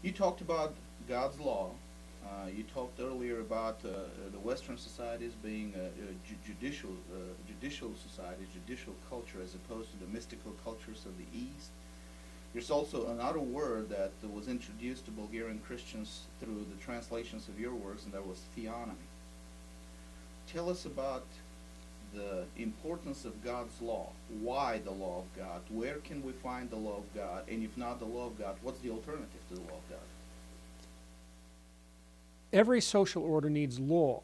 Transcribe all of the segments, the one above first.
You talked about God's law. You talked earlier about the Western societies being judicial societies, judicial culture, as opposed to the mystical cultures of the East. There's also another word that was introduced to Bulgarian Christians through the translations of your works, and that was theonomy. Tell us about the importance of God's law. Why the law of God? Where can we find the law of God? And if not the law of God, what's the alternative to the law of God? Every social order needs law.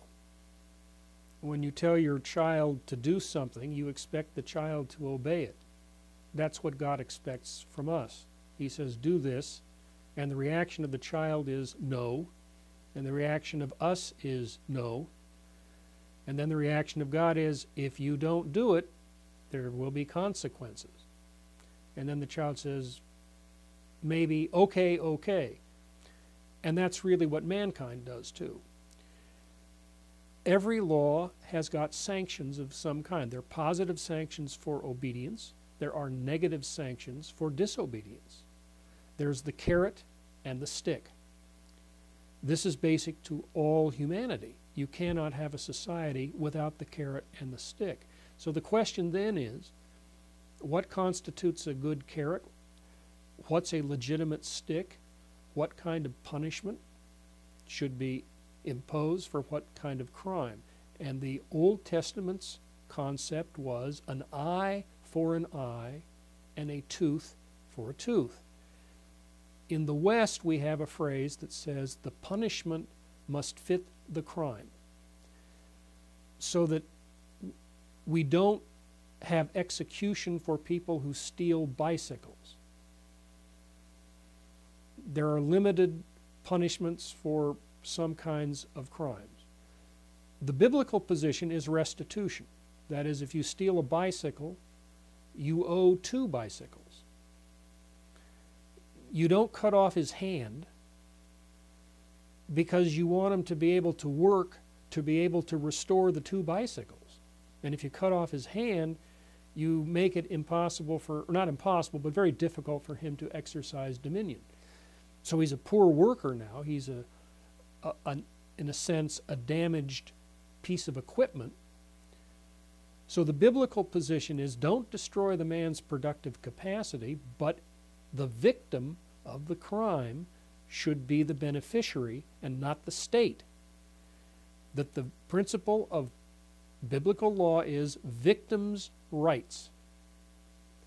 When you tell your child to do something, you expect the child to obey it. That's what God expects from us. He says, do this, and the reaction of the child is no, and the reaction of us is no, and then the reaction of God is, if you don't do it, there will be consequences. And then the child says, maybe, okay, okay. And that's really what mankind does too. Every law has got sanctions of some kind. There are positive sanctions for obedience. There are negative sanctions for disobedience. There's the carrot and the stick. This is basic to all humanity. You cannot have a society without the carrot and the stick. So the question then is, what constitutes a good carrot? What's a legitimate stick? What kind of punishment should be imposed for what kind of crime? And the Old Testament's concept was an eye for an eye and a tooth for a tooth. In the West, we have a phrase that says the punishment must fit the crime, so that we don't have execution for people who steal bicycles. There are limited punishments for some kinds of crimes. The biblical position is restitution. That is, if you steal a bicycle, you owe 2 bicycles. You don't cut off his hand because you want him to be able to work to be able to restore the 2 bicycles. And if you cut off his hand, you make it impossible for, or not impossible, but very difficult for him to exercise dominion. So he's a poor worker now. He's in a sense, a damaged piece of equipment. So the biblical position is, don't destroy the man's productive capacity, but the victim of the crime should be the beneficiary and not the state. That the principle of biblical law is victims' rights,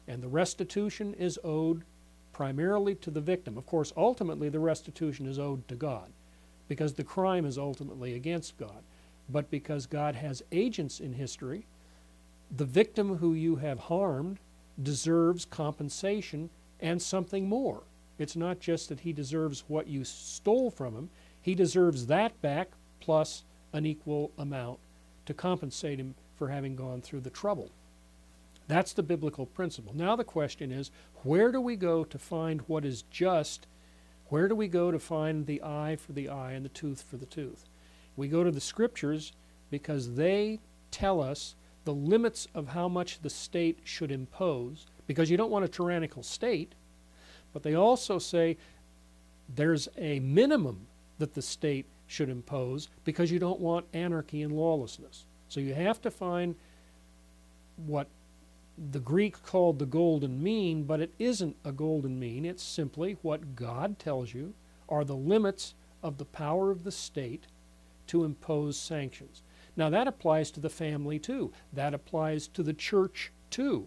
and the restitution is owed primarily to the victim. Of course, ultimately the restitution is owed to God, because the crime is ultimately against God. But because God has agents in history, the victim who you have harmed deserves compensation and something more. It's not just that he deserves what you stole from him. He deserves that back plus an equal amount to compensate him for having gone through the trouble. That's the biblical principle. Now the question is, where do we go to find what is just? Where do we go to find the eye for the eye and the tooth for the tooth? We go to the Scriptures because they tell us the limits of how much the state should impose, because you don't want a tyrannical state, but they also say there's a minimum that the state should impose because you don't want anarchy and lawlessness. So you have to find what the Greek called the golden mean, but it isn't a golden mean. It's simply what God tells you are the limits of the power of the state to impose sanctions. Now that applies to the family too. That applies to the church too.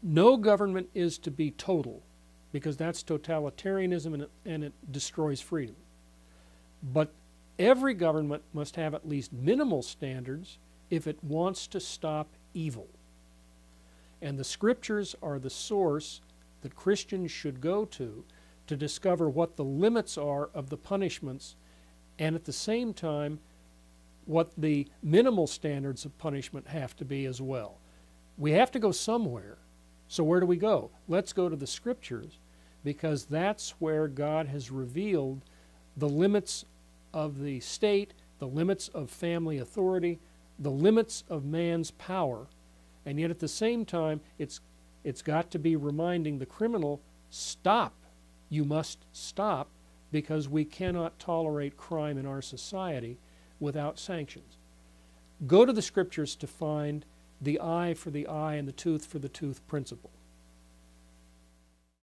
No government is to be total, because that's totalitarianism and it destroys freedom. But every government must have at least minimal standards if it wants to stop evil. And the Scriptures are the source that Christians should go to discover what the limits are of the punishments, and at the same time what the minimal standards of punishment have to be as well. We have to go somewhere. So where do we go? Let's go to the Scriptures, because that's where God has revealed the limits of the state, the limits of family authority, the limits of man's power, and yet at the same time it's got to be reminding the criminal, stop. you must stop because we cannot tolerate crime in our society without sanctions. Go to the scriptures to find the eye for the eye and the tooth for the tooth principle.